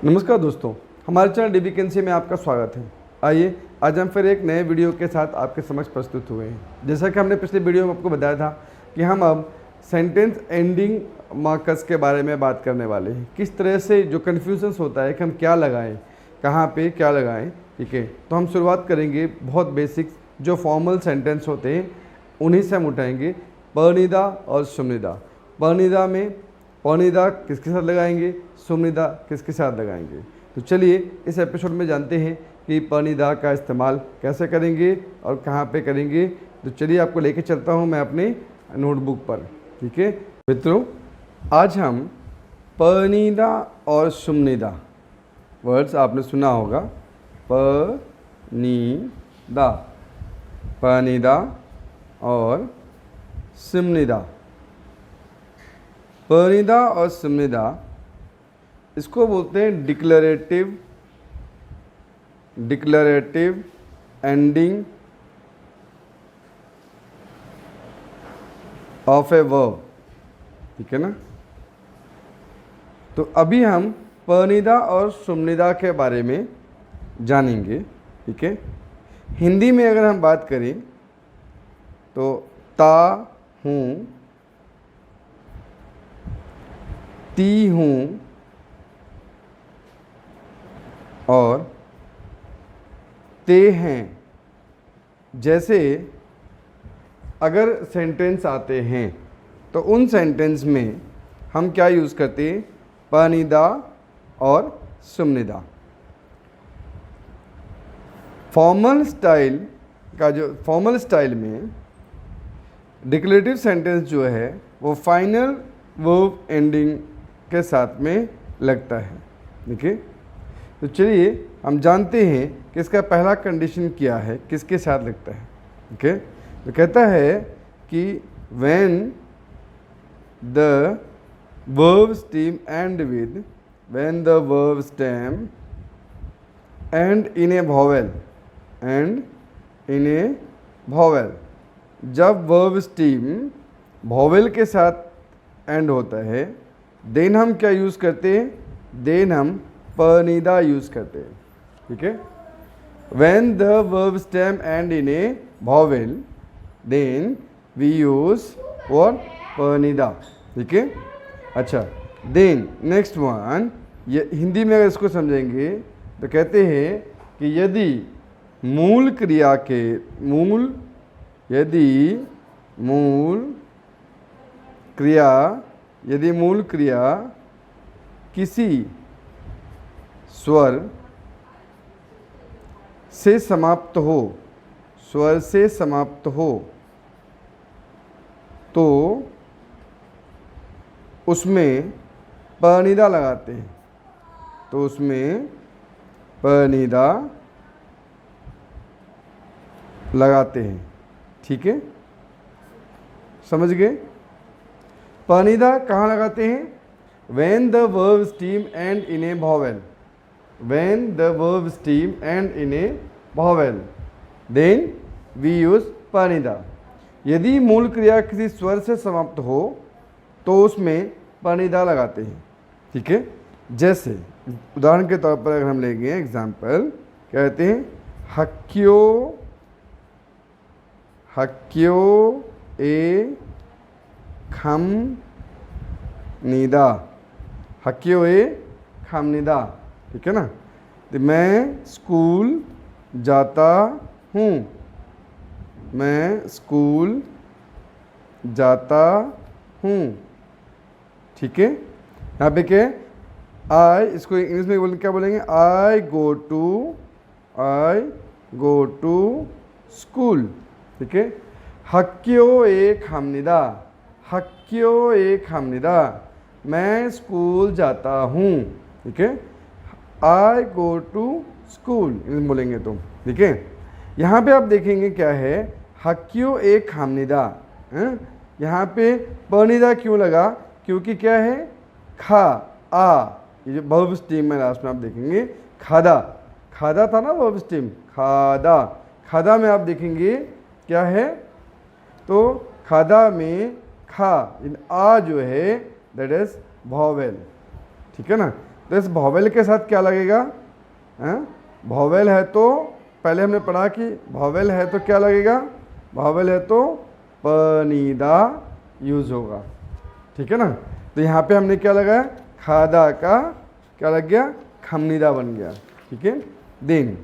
नमस्कार दोस्तों, हमारे चैनल डीबीकेएनसी में आपका स्वागत है। आइए आज हम फिर एक नए वीडियो के साथ आपके समक्ष प्रस्तुत हुए हैं। जैसा कि हमने पिछले वीडियो में आपको बताया था कि हम अब सेंटेंस एंडिंग मार्कर्स के बारे में बात करने वाले हैं। किस तरह से जो कन्फ्यूजन्स होता है कि हम क्या लगाएं, कहाँ पे क्या लगाएं। ठीक है, तो हम शुरुआत करेंगे बहुत बेसिक्स जो फॉर्मल सेंटेंस होते हैं उन्हीं से हम उठाएंगे। परनिदा और सुमनिदा। परनिदा में परनिदा किसके साथ लगाएंगे, सुमनिदा किसके साथ लगाएंगे। तो चलिए इस एपिसोड में जानते हैं कि परनिदा का इस्तेमाल कैसे करेंगे और कहाँ पे करेंगे। तो चलिए आपको लेके चलता हूँ मैं अपने नोटबुक पर। ठीक है मित्रों, आज हम परनिदा और सुमनिदा वर्ड्स आपने सुना होगा। परनिदा, परनिदा और सुमनिदा। परनिदा और सुमनिदा इसको बोलते हैं डिक्लरेटिव एंडिंग ऑफ ए वर्ब। ठीक है ना। तो अभी हम परनिदा और सुमनिदा के बारे में जानेंगे। ठीक है, हिंदी में अगर हम बात करें तो ता हूँ, ती हूँ और ते हैं जैसे अगर सेंटेंस आते हैं तो उन सेंटेंस में हम क्या यूज़ करते हैं, परनिदा और सुमनिदा। फॉर्मल स्टाइल में डिक्लेरेटिव सेंटेंस जो है वो फाइनल वर्ब एंडिंग के साथ में लगता है। ठीक है, तो चलिए हम जानते हैं कि इसका पहला कंडीशन क्या है, किसके साथ लगता है। ठीक है, तो कहता है कि when the verb stem end with, when the verb stem end in a vowel, जब वर्ब स्टीम वॉवेल के साथ एंड होता है देन हम क्या यूज़ करते हैं, देन हम परनिदा यूज़ करते हैं। ठीक है, when the verb stem end in a vowel then we use what, परनिदा। ठीक है, अच्छा देन नेक्स्ट वन, ये हिंदी में अगर इसको समझेंगे तो कहते हैं कि यदि मूल क्रिया किसी स्वर से समाप्त हो तो उसमें परनिदा लगाते हैं, ठीक है, समझ गए। परनिदा कहाँ लगाते हैं, when the verb stem end in a vowel, then we use परनिदा। यदि मूल क्रिया किसी स्वर से समाप्त हो तो उसमें परनिदा लगाते हैं। ठीक है, जैसे उदाहरण के तौर पर अगर हम लेंगे एग्जाम्पल, कहते हैं हक्यो ए खमनिदा, हक्यो ए खमनिदा। ठीक है ना। तो मैं स्कूल जाता हूँ, ठीक है। यहाँ पे क्या, आई, इसको इंग्लिश में क्या बोलेंगे, आई गो टू स्कूल। ठीक है, हक्यो ए खमनिदा, मैं स्कूल जाता हूँ। ठीक है, आई गो टू स्कूल बोलेंगे तो। ठीक है, यहाँ पे आप देखेंगे क्या है, हक्यो ए खमनिदा। यहाँ पे परनिदा क्यों लगा, क्योंकि क्या है, ये जो वर्ब स्टीम है लास्ट में आप देखेंगे, खादा था ना वर्ब स्टीम, खादा में आप देखेंगे क्या है, तो खादा में आ जो है दैट इज वॉवेल। ठीक है ना। तो इस भॉवेल के साथ क्या लगेगा? भॉवेल है तो पहले हमने पढ़ा कि भॉवेल है तो क्या लगेगा? भॉवेल है तो पनीदा यूज होगा, ठीक है ना। तो यहाँ पे हमने क्या लगाया? खादा का क्या लग गया? खमनीदा बन गया, ठीक है। देन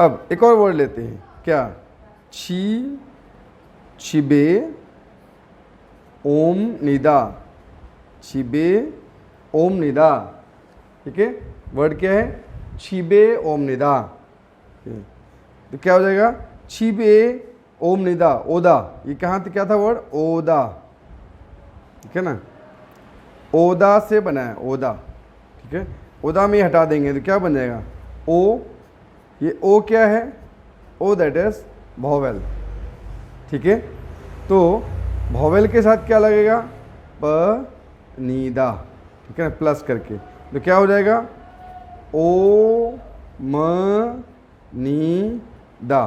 अब एक और वर्ड लेते हैं, क्या? छी, छिबे, ओम निदा, छिबे ओम निदा, ठीक है। वर्ड क्या है? छिबे ओम निदा। तो क्या हो जाएगा? छिबे ओम निदा, ओदा, ये कहाँ था, क्या था वर्ड? ओदा, ठीक है ना। ओदा से बना है, ओदा, ठीक है। ओदा में हटा देंगे तो क्या बन जाएगा? ओ, ये ओ क्या है? ओ दैट इज भॉवेल, ठीक है। तो भॉवेल के साथ क्या लगेगा? प नीदा, ठीक है ना, प्लस करके। तो क्या हो जाएगा? ओ म नी दा,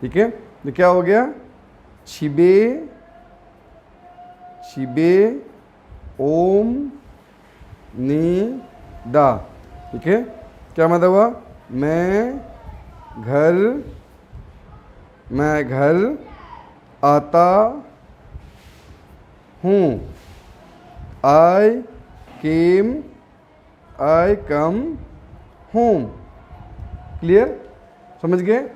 ठीक है। तो क्या हो गया? छिबे, छिबे ओम नी दा, ठीक है। क्या मतलब हुआ? मैं घर आता हूँ, आई कम होम। क्लियर? समझ गए?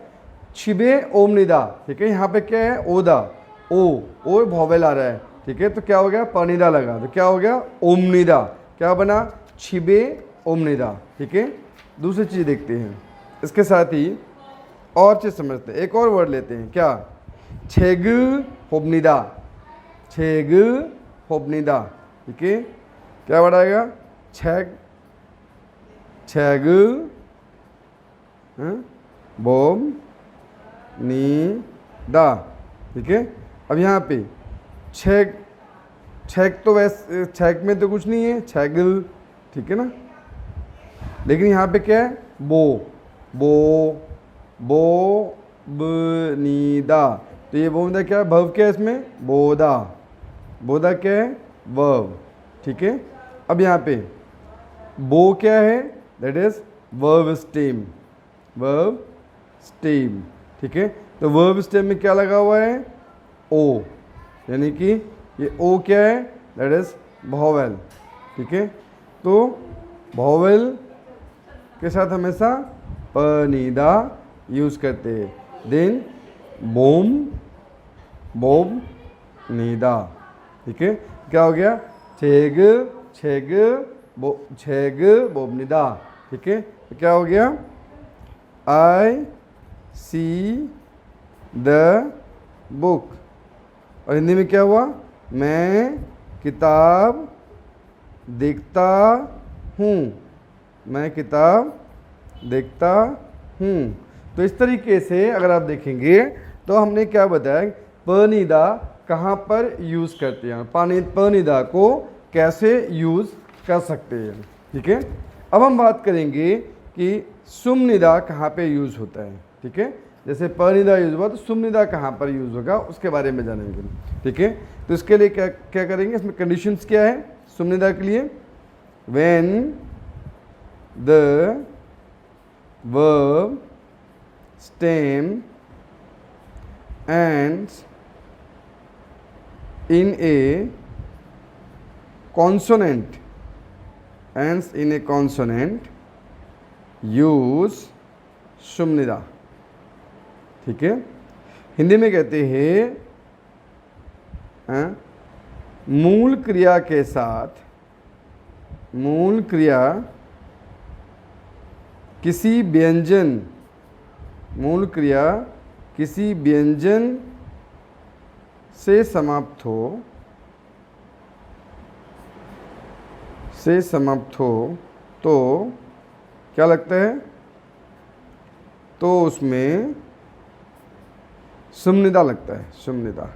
छिबे ओम निदा, ठीक है। यहाँ पे क्या है? ओदा, ओ भॉवेल आ रहा है, ठीक है। तो क्या हो गया? पनिदा लगा, तो क्या हो गया? ओमनिदा। क्या बना? छिबे ओमनिदा, ठीक है। दूसरी चीज़ देखते हैं, इसके साथ ही और चीज़ समझते हैं। एक और वर्ड लेते हैं, क्या? छेग होबनिदा, छेग होबनिदा, ठीक है। क्या वर्ड आएगा? छेग बोम नी दा, ठीक है। अब यहाँ पे छेक तो वैसे छेक में तो कुछ नहीं है, छेगल, ठीक है ना। लेकिन यहाँ पे क्या है? बो बनीदा। तो ये बोदा क्या है? भव क्या है इसमें? बोदा क्या है? वर्ब, ठीक है। अब यहाँ पे बो क्या है? दैट इज वर्ब स्टेम, ठीक है। तो वर्ब स्टेम में क्या लगा हुआ है? ओ, यानी कि ये ओ क्या है? दैट इज भॉवेल, ठीक है। तो भॉवेल के साथ हमेशा पनीदा यूज करते हैं। देन बोम नीदा, ठीक है। क्या हो गया? छेग बोबनिदा, ठीक है। तो क्या हो गया? आई सी द बुक। और हिंदी में क्या हुआ? मैं किताब देखता हूँ, मैं किताब देखता हूँ। तो इस तरीके से अगर आप देखेंगे तो हमने क्या बताया? पनिदा कहाँ पर यूज़ करते हैं, पनिदा को कैसे यूज़ कर सकते हैं, ठीक है। अब हम बात करेंगे कि सुमनिदा कहाँ पे यूज़ होता है, ठीक है। जैसे पनिदा यूज़ हुआ तो सुमनिदा कहाँ पर यूज़ होगा उसके बारे में जानेंगे, ठीक है। तो इसके लिए क्या क्या करेंगे? इसमें कंडीशंस क्या है सुमनिदा के लिए? When the verb stem ends in a consonant, use सुमनिदा, ठीक है। हिंदी में कहते हैं मूल क्रिया के साथ, मूल क्रिया किसी व्यंजन, मूल क्रिया किसी व्यंजन से समाप्त हो तो क्या लगता है? तो उसमें सुमनिदा लगता है, सुमनिदा।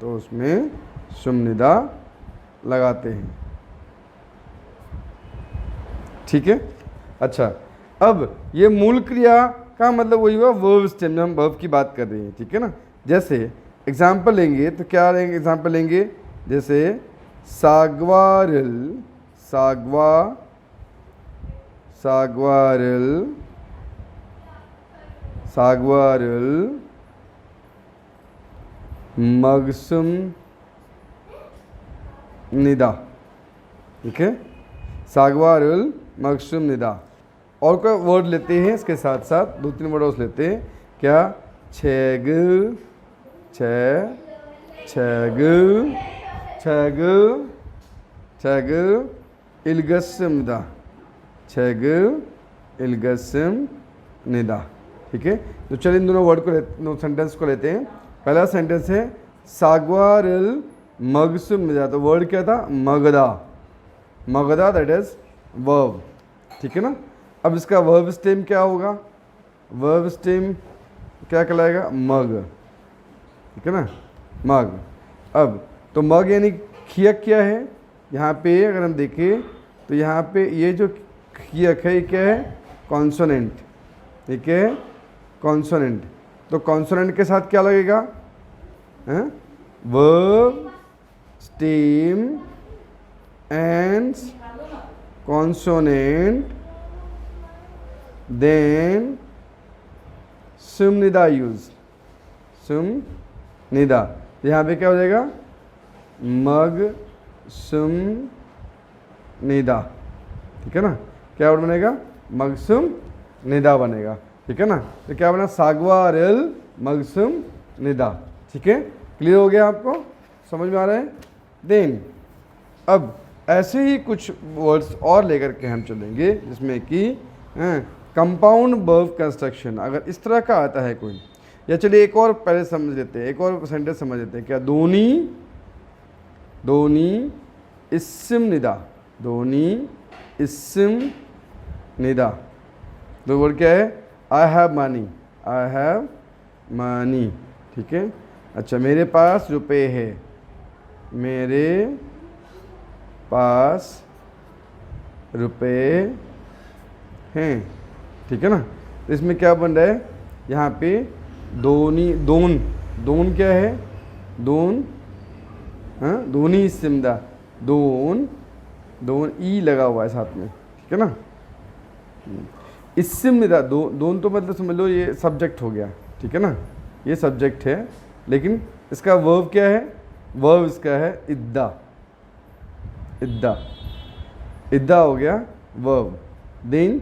तो उसमें सुमनिदा लगाते हैं, ठीक है। अच्छा, अब ये मूल क्रिया का मतलब वही हुआ वर्ब स्टेम, हम वर्ब की बात कर रहे हैं, ठीक है ना। जैसे एग्जाम्पल लेंगे तो क्या लेंगे? एग्जाम्पल लेंगे जैसे सागवारल, सागवा सागवारल, सागवारल मगसुम निदा। ठीक है, सागवारल मगसुम निदा। और कोई वर्ड लेते हैं इसके साथ साथ, 2-3 वर्ड और लेते हैं। क्या? छेग, छेग, छेग, छेग इल्गसम निदा, छेग इल्गसम निदा। ठीक है, तो चलिए इन दोनों वर्ड को सेंटेंस को लेते हैं। पहला सेंटेंस है सागवारल मगसुम निदा। तो वर्ड क्या था? Magadha, Magadha that is verb. ठीक है ना। अब इसका वर्ब स्टेम क्या होगा? वर्ब स्टेम क्या कहलाएगा? मग। ठीक है ना, मग। अब तो मग यानी खियक क्या है? यहाँ पे अगर हम देखें तो यहाँ पे ये जो खियक है ये क्या है? कॉन्सोनेंट। ठीक है, कॉन्सोनेंट। तो कॉन्सोनेंट के साथ क्या लगेगा? Verb stem and consonant then सुम निदा यूज, सुम निदा। यहाँ पे क्या हो जाएगा? मग सुम निदा। ठीक है ना, क्या वर्ड बनेगा? मगसुम निदा बनेगा। ठीक है ना, तो क्या बना? सागवारल मगसुम निदा। ठीक है, क्लियर हो गया आपको? समझ में आ रहा है? देन अब ऐसे ही कुछ वर्ड्स और लेकर के हम चलेंगे जिसमें कि कंपाउंड वर्ब कंस्ट्रक्शन अगर इस तरह का आता है कोई, या चलिए एक और पहले समझ लेते हैं, एक और सेंटेंस समझ लेते हैं। क्या? दोनी, दोनी इस्म निदा, दोनी इस्म निदा। दो वर्ड क्या है? I have money, I have money. ठीक है, अच्छा मेरे पास रुपए है, मेरे पास रुपए हैं। ठीक है ना, तो इसमें क्या बन रहा है? यहाँ पे दोनी, दोन, दोन क्या है? दोन, हाँ दोनी सिमदा, दोन, दोन ई लगा हुआ है साथ में। ठीक है ना, इसम निदा, दोन तो मतलब समझ लो ये सब्जेक्ट हो गया। ठीक है ना, ये सब्जेक्ट है, लेकिन इसका वर्ब क्या है? वर्ब इसका है इद्दा, इद्दा, इद्दा हो गया वर्ब। देन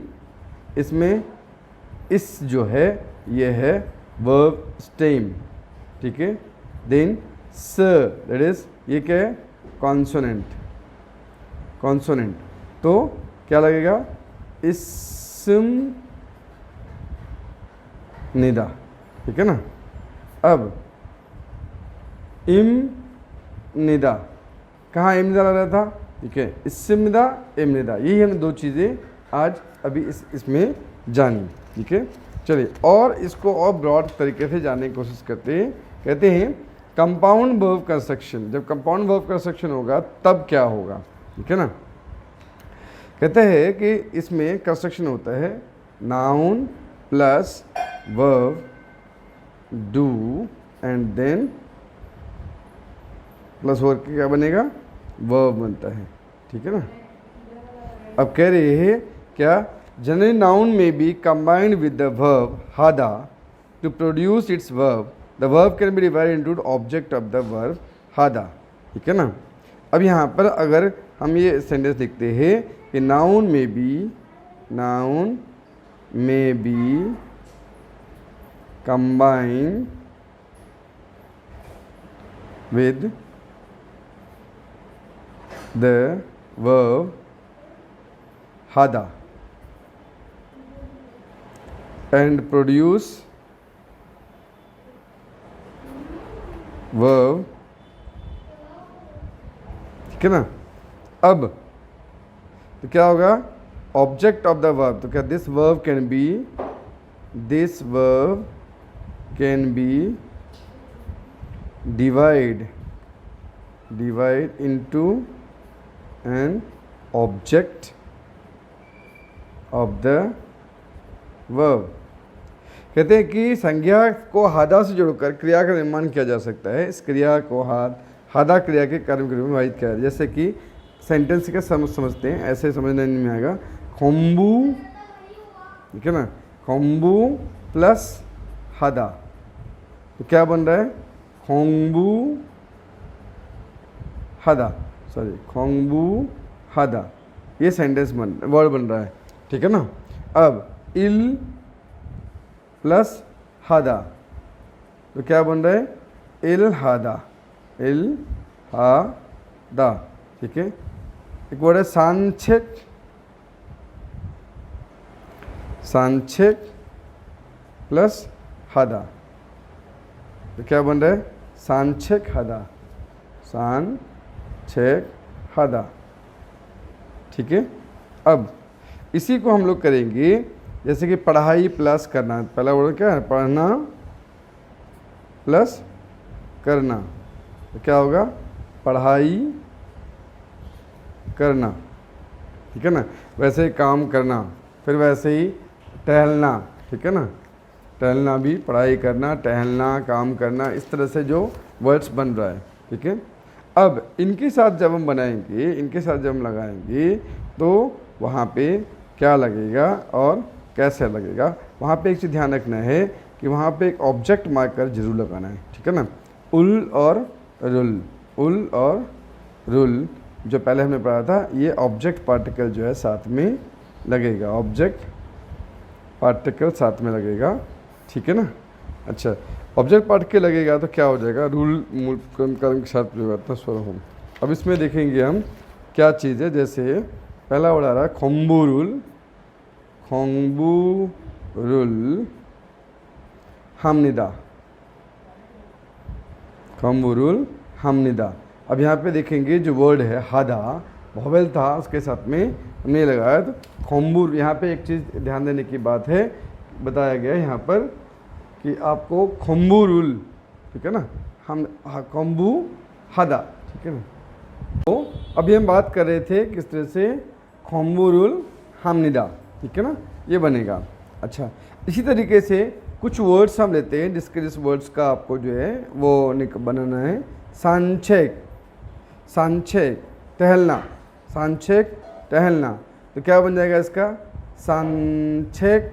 इसमें इस जो है ये है वर्ब स्टेम। ठीक है, देन स दैट इज ये क्या है? Consonant, consonant. तो क्या लगेगा? इस्म निदा। ठीक है ना। अब इम निदा, कहाँ इम निदा लग रहा था? ठीक है, इस्म निदा, इम निदा, यही हमने दो चीज़ें आज अभी इसमें जानी। ठीक है, चलिए और इसको और ब्रॉड तरीके से जानने की कोशिश करते हैं। कहते हैं कंपाउंड वर्ब कंस्ट्रक्शन। जब कंपाउंड वर्ब कंस्ट्रक्शन होगा तब क्या होगा? ठीक है ना, कहते हैं कि इसमें कंस्ट्रक्शन होता है noun plus verb do and then plus verb क्या बनेगा? वर्ब बनता है। ठीक है ना। अब कह रहे हैं क्या? जनरली नाउन में be combined with the verb हादा to produce its verb. The verb can be divided into object of the verb हादा। ठीक है ना। अब यहाँ पर अगर हम ये सेंटेंस लिखते हैं कि नाउन में be combined with the verb hada and produce verb। ठीक है ना। अब तो क्या होगा? Object of the verb. तो क्या this verb can B divide into an object of the verb। कहते हैं कि संज्ञा को हादा से जोड़कर क्रिया का निर्माण किया जा सकता है। इस क्रिया को हादा क्रिया के कर्म के रूप में विभाजित किया है। जैसे कि सेंटेंस का समझते हैं, ऐसे समझने नहीं आएगा। खोम्बू ठीक है ना, खोंबू प्लस हादा, तो क्या बन रहा है, खोंबू हादा, सॉरी खोंबू हादा, ये सेंटेंस वर्ड बन रहा है, ठीक है ना। अब इल प्लस हादा, तो क्या बन रहा है, इल हादा, इल हादा, ठीक है। एक वर्ड है सांछेक, सांछेक प्लस हादा, तो क्या बन रहा है, सांछेक हादा, सांछेक हादा, ठीक है। अब इसी को हम लोग करेंगे, जैसे कि पढ़ाई प्लस करना, पहला वर्ड क्या है, पढ़ना प्लस करना, तो क्या होगा, पढ़ाई करना, ठीक है ना। वैसे ही काम करना, फिर वैसे ही टहलना, ठीक है ना, टहलना भी पढ़ाई करना, टहलना काम करना, इस तरह से जो वर्ड्स बन रहा है, ठीक है। अब इनके साथ जब हम बनाएंगे, इनके साथ जब हम लगाएंगे तो वहाँ पे क्या लगेगा और कैसे लगेगा, वहाँ पे एक चीज़ ध्यान रखना है कि वहाँ पे एक ऑब्जेक्ट मार्कर जरूर लगाना है, ठीक है ना। उल और रुल, उल और रुल जो पहले हमने पढ़ा था, ये ऑब्जेक्ट पार्टिकल जो है साथ में लगेगा, ऑब्जेक्ट पार्टिकल साथ में लगेगा, ठीक है ना। अच्छा, ऑब्जेक्ट पार्टिकल लगेगा तो क्या हो जाएगा, रूल कर्म के साथ परिवर्तन स्वर हो। अब इसमें देखेंगे हम क्या चीज़ है, जैसे पहला वर्ड आ रहा है खोंबुरुल, खोंबुरुल हमनिदा, खोंबुरुल हमनिदा। अब यहाँ पे देखेंगे जो वर्ड है हादा, वॉवेल था उसके साथ में हमने लगाया, तो खोंबुर, यहाँ पे एक चीज़ ध्यान देने की बात है, बताया गया है यहाँ पर कि आपको खोंबुरुल, ठीक है ना, हम खोंबू हादा, ठीक है ना। तो अभी हम बात कर रहे थे किस तरह से खोंबुरुल हमनिदा, ठीक है ना, ये बनेगा। अच्छा, इसी तरीके से कुछ वर्ड्स हम लेते हैं जिसके जिस वर्ड्स का आपको जो है वो बनाना है। सांछेक, सांछेक टहलना, सांछेक टहलना, तो क्या बन जाएगा इसका, सांछेक,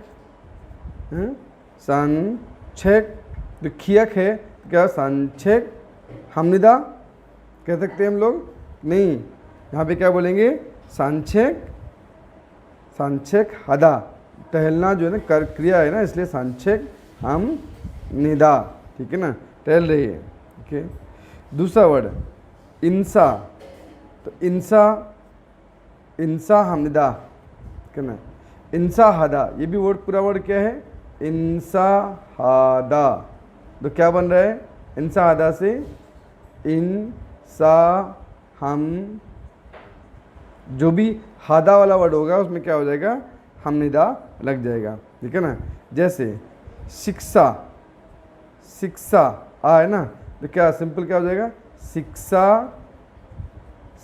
सांछेक, जो खियक है तो क्या, सांछेक हमनिदा कह सकते हैं हम लोग, नहीं, यहाँ पे क्या बोलेंगे, सांछेक, सांछेक हादा, टहलना जो है ना कर क्रिया है ना, इसलिए सांछेक हम निदा, ठीक है ना, टहल रही है, ठीक है। दूसरा वर्ड इंसा, तो इंसा, इंसा हमनिदा, ठीक है ना, इंसा हादा, ये भी वर्ड पूरा वर्ड क्या है, इंसा हादा, तो क्या बन रहा है, इंसा हादा से इंसा हम, जो भी हादा वाला वर्ड होगा उसमें क्या हो जाएगा, हमनिदा लग जाएगा, ठीक है ना। जैसे शिक्षा, शिक्षा आ है ना, तो क्या सिंपल क्या हो जाएगा, शिक्षा,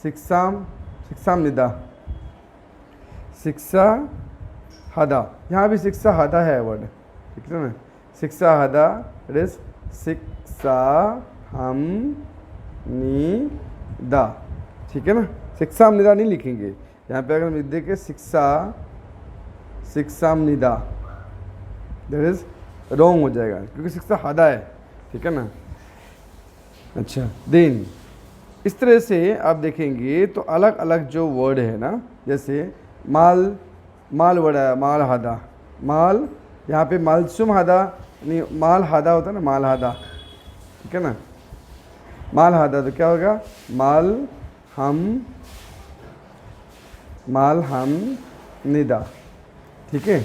शिक्षाम, शिक्षाम निदा, शिक्षा हादा, यहाँ भी शिक्षा हादा है वर्ड, ठीक है ना, शिक्षा हादा, इट इज शिक्षा हम निदा, ठीक है ना, शिक्षा हम निदा नहीं लिखेंगे यहाँ पे, अगर हम लिख देंगे शिक्षा, शिक्षाम निदा, दैट इज रॉन्ग हो जाएगा क्योंकि शिक्षा हादा है, ठीक है ना। अच्छा, देन इस तरह से आप देखेंगे तो अलग अलग जो वर्ड है ना, जैसे माल, माल वर्ड है, माल हादा, माल, यहाँ पे मालसुम हादा नहीं, माल हादा होता है ना, माल हादा, ठीक है ना, माल हादा, तो क्या होगा, माल हम निदा, ठीक है।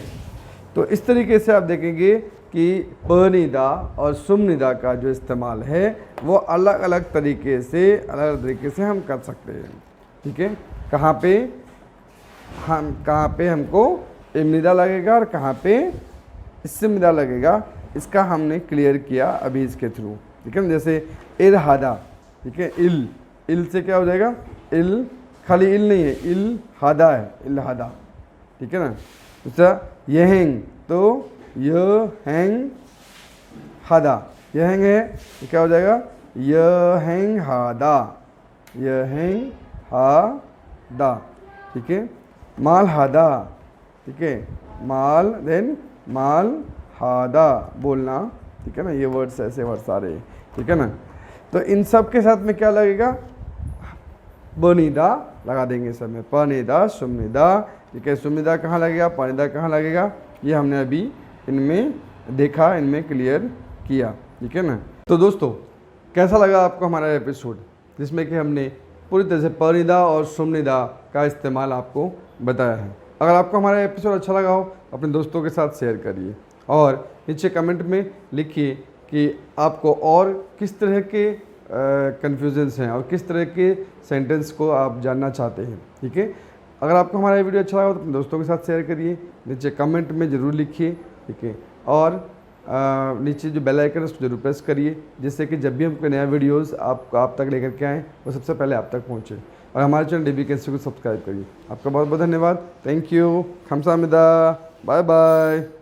तो इस तरीके से आप देखेंगे कि पनिदा और सुमनिदा का जो इस्तेमाल है वो अलग अलग तरीके से हम कर सकते हैं, ठीक है। कहाँ पे हमको इमनिदा लगेगा और कहाँ पे इस्मिदा लगेगा, इसका हमने क्लियर किया अभी इसके थ्रू, ठीक है ना। जैसे इरहादा, ठीक है, इल से क्या हो जाएगा, इल, खाली इल नहीं है, इल हादा है, इल हादा, ठीक है ना। दूसरा यहेंग, तो यहेंग हादा, यहेंग है तो क्या हो जाएगा, यहेंग हादा, यहेंग हादा, ठीक है। माल हादा, ठीक है, माल देन माल हादा बोलना, ठीक है ना, ये वर्ड्स ऐसे वर्ड्स आ रहे हैं, ठीक है ना। तो इन सब के साथ में क्या लगेगा, बनीदा लगा देंगे सब में, पनीदा सुमनिदा, ठीक है। सुमनिदा कहाँ लगेगा, पनीदा कहाँ लगेगा, ये हमने अभी इनमें देखा, इनमें क्लियर किया, ठीक है ना। तो दोस्तों कैसा लगा आपको हमारा एपिसोड, जिसमें कि हमने पूरी तरह से पनीदा और सुमनिदा का इस्तेमाल आपको बताया है। अगर आपको हमारा एपिसोड अच्छा लगा हो अपने दोस्तों के साथ शेयर करिए और नीचे कमेंट में लिखिए कि आपको और किस तरह के कन्फ्यूजन्स हैं और किस तरह के सेंटेंस को आप जानना चाहते हैं, ठीक है। अगर आपको हमारा वीडियो अच्छा लगा तो अपने दोस्तों के साथ शेयर करिए, नीचे कमेंट में ज़रूर लिखिए, ठीक है। और नीचे जो बेल आइकन है उसको जरूर प्रेस करिए, जिससे कि जब भी हम कोई नया वीडियोस आप तक लेकर के आएँ वो सबसे पहले आप तक पहुँचे। और हमारे चैनल DBKNC को सब्सक्राइब करिए। आपका बहुत बहुत धन्यवाद, थैंक यू, खमसामिदा, बाय बाय।